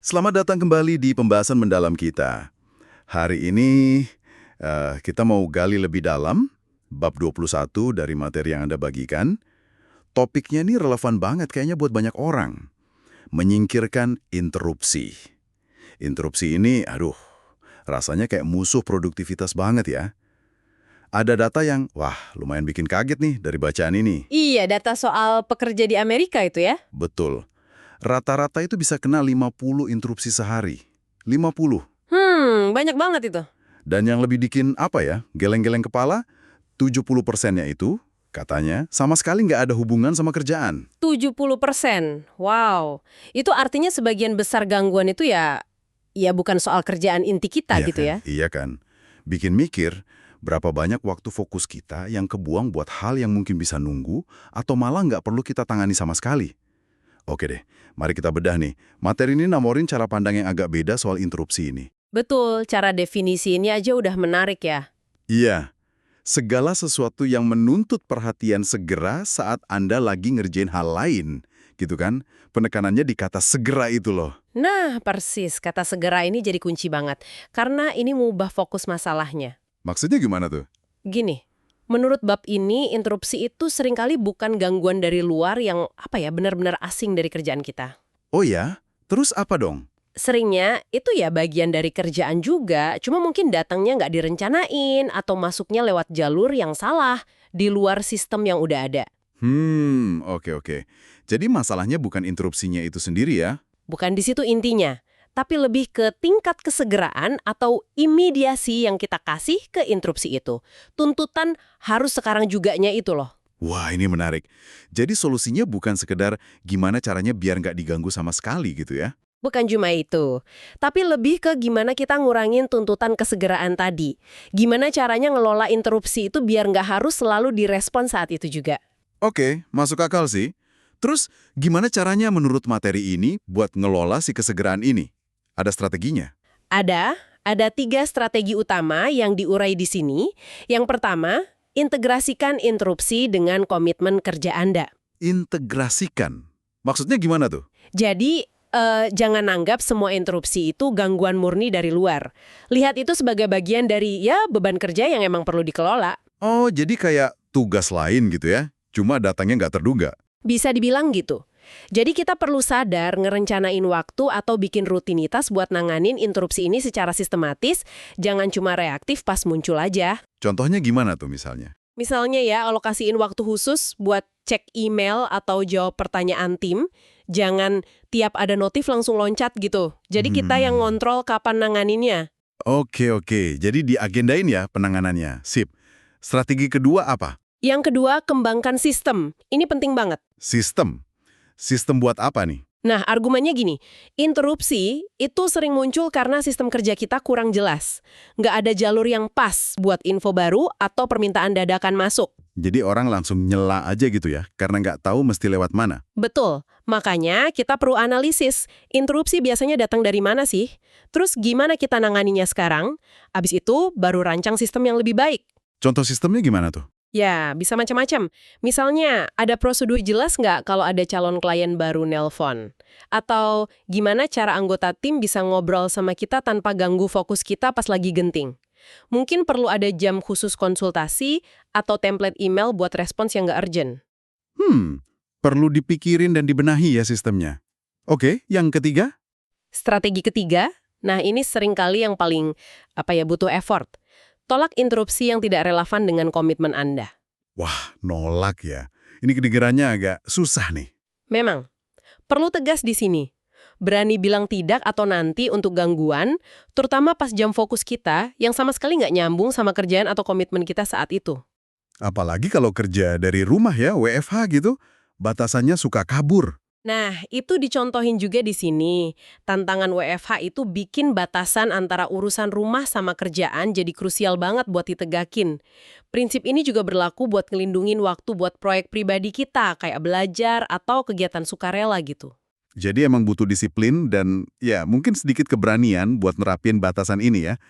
Selamat datang kembali di pembahasan mendalam kita. Hari ini kita mau gali lebih dalam bab 21 dari materi yang Anda bagikan. Topiknya ini relevan banget kayaknya buat banyak orang. Menyingkirkan interupsi. Interupsi ini, rasanya kayak musuh produktivitas banget ya. Ada data yang, lumayan bikin kaget nih dari bacaan ini. Iya, data soal pekerja di Amerika itu ya? Betul. Rata-rata itu bisa kena 50 interupsi sehari. 50. Banyak banget itu. Dan yang lebih bikin geleng-geleng kepala, 70%-nya itu, katanya, sama sekali nggak ada hubungan sama kerjaan. 70%. Wow. Itu artinya sebagian besar gangguan itu ya bukan soal kerjaan inti kita gitu ya? Iya kan. Bikin mikir, berapa banyak waktu fokus kita yang kebuang buat hal yang mungkin bisa nunggu, atau malah nggak perlu kita tangani sama sekali. Oke deh, mari kita bedah nih. Materi ini namorin cara pandang yang agak beda soal interupsi ini. Betul, cara definisi ini aja udah menarik ya. Iya, segala sesuatu yang menuntut perhatian segera saat Anda lagi ngerjain hal lain, gitu kan? Penekanannya di kata segera itu loh. Nah, persis. Kata segera ini jadi kunci banget. Karena ini mengubah fokus masalahnya. Maksudnya gimana tuh? Gini, menurut bab ini, interupsi itu seringkali bukan gangguan dari luar yang benar-benar asing dari kerjaan kita. Oh ya? Terus apa dong? Seringnya itu ya bagian dari kerjaan juga, cuma mungkin datangnya nggak direncanain atau masuknya lewat jalur yang salah, di luar sistem yang udah ada. Oke. Jadi masalahnya bukan interupsinya itu sendiri ya? Bukan di situ intinya, tapi lebih ke tingkat kesegeraan atau imediasi yang kita kasih ke interupsi itu. Tuntutan harus sekarang juganya itu loh. Wah, ini menarik. Jadi solusinya bukan sekedar gimana caranya biar nggak diganggu sama sekali gitu ya? Bukan cuma itu, tapi lebih ke gimana kita ngurangin tuntutan kesegeraan tadi. Gimana caranya ngelola interupsi itu biar nggak harus selalu direspon saat itu juga. Oke, masuk akal sih. Terus, gimana caranya menurut materi ini buat ngelola si kesegeraan ini? Ada strateginya? Ada 3 strategi utama yang diurai di sini. Yang pertama, integrasikan interupsi dengan komitmen kerja Anda. Integrasikan? Maksudnya gimana tuh? Jadi, jangan anggap semua interupsi itu gangguan murni dari luar. Lihat itu sebagai bagian dari beban kerja yang emang perlu dikelola. Oh, jadi kayak tugas lain gitu ya? Cuma datangnya nggak terduga. Bisa dibilang gitu. Jadi kita perlu sadar ngerencanain waktu atau bikin rutinitas buat nanganin interupsi ini secara sistematis, jangan cuma reaktif pas muncul aja. Contohnya gimana tuh misalnya? Misalnya alokasiin waktu khusus buat cek email atau jawab pertanyaan tim, jangan tiap ada notif langsung loncat gitu. Jadi kita yang ngontrol kapan nanganinnya. Oke. Jadi diagendain ya penanganannya. Sip. Strategi kedua apa? Yang kedua, kembangkan sistem. Ini penting banget. Sistem. Sistem buat apa nih? Nah, argumennya gini, interupsi itu sering muncul karena sistem kerja kita kurang jelas. Nggak ada jalur yang pas buat info baru atau permintaan dadakan masuk. Jadi orang langsung nyela aja gitu ya, karena nggak tahu mesti lewat mana. Betul, makanya kita perlu analisis. Interupsi biasanya datang dari mana sih? Terus gimana kita nanganinya sekarang? Abis itu baru rancang sistem yang lebih baik. Contoh sistemnya gimana tuh? Ya, bisa macam-macam. Misalnya, ada prosedur jelas nggak kalau ada calon klien baru nelpon? Atau gimana cara anggota tim bisa ngobrol sama kita tanpa ganggu fokus kita pas lagi genting? Mungkin perlu ada jam khusus konsultasi atau template email buat respons yang nggak urgent. Perlu dipikirin dan dibenahi ya sistemnya. Oke, yang ketiga? Strategi ketiga, nah ini seringkali yang paling butuh effort. Tolak interupsi yang tidak relevan dengan komitmen Anda. Wah, nolak ya. Ini kedengarannya agak susah nih. Memang, perlu tegas di sini. Berani bilang tidak atau nanti untuk gangguan, terutama pas jam fokus kita yang sama sekali nggak nyambung sama kerjaan atau komitmen kita saat itu. Apalagi kalau kerja dari rumah ya, WFH gitu, batasannya suka kabur. Nah, itu dicontohin juga di sini. Tantangan WFH itu bikin batasan antara urusan rumah sama kerjaan jadi krusial banget buat ditegakin. Prinsip ini juga berlaku buat ngelindungin waktu buat proyek pribadi kita, kayak belajar atau kegiatan sukarela gitu. Jadi emang butuh disiplin dan ya mungkin sedikit keberanian buat nerapin batasan ini ya.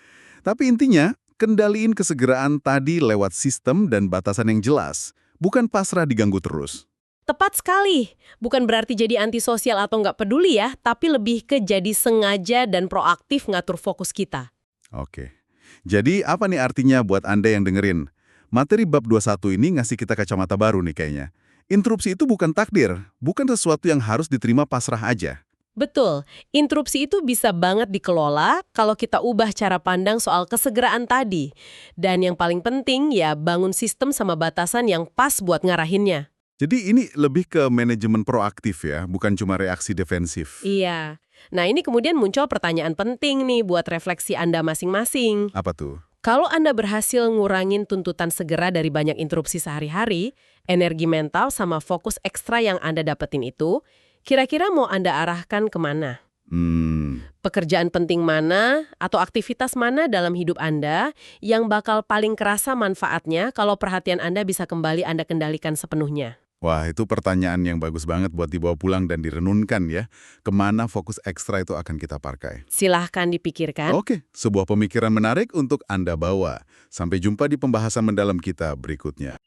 Tapi intinya, kendaliin kesegeraan tadi lewat sistem dan batasan yang jelas, bukan pasrah diganggu terus. Tepat sekali. Bukan berarti jadi antisosial atau nggak peduli ya, tapi lebih ke jadi sengaja dan proaktif ngatur fokus kita. Oke. Jadi apa nih artinya buat Anda yang dengerin? Materi bab 21 ini ngasih kita kacamata baru nih kayaknya. Interupsi itu bukan takdir, bukan sesuatu yang harus diterima pasrah aja. Betul, interupsi itu bisa banget dikelola kalau kita ubah cara pandang soal kesegeraan tadi. Dan yang paling penting ya bangun sistem sama batasan yang pas buat ngarahinnya. Jadi ini lebih ke manajemen proaktif ya, bukan cuma reaksi defensif. Iya. Nah ini kemudian muncul pertanyaan penting nih buat refleksi Anda masing-masing. Apa tuh? Kalau Anda berhasil ngurangin tuntutan segera dari banyak interupsi sehari-hari, energi mental sama fokus ekstra yang Anda dapetin itu, kira-kira mau Anda arahkan kemana? Pekerjaan penting mana atau aktivitas mana dalam hidup Anda yang bakal paling kerasa manfaatnya kalau perhatian Anda bisa kembali Anda kendalikan sepenuhnya? Wah, itu pertanyaan yang bagus banget buat dibawa pulang dan direnungkan ya. Kemana fokus ekstra itu akan kita pakai? Silahkan dipikirkan. Oke, sebuah pemikiran menarik untuk Anda bawa. Sampai jumpa di pembahasan mendalam kita berikutnya.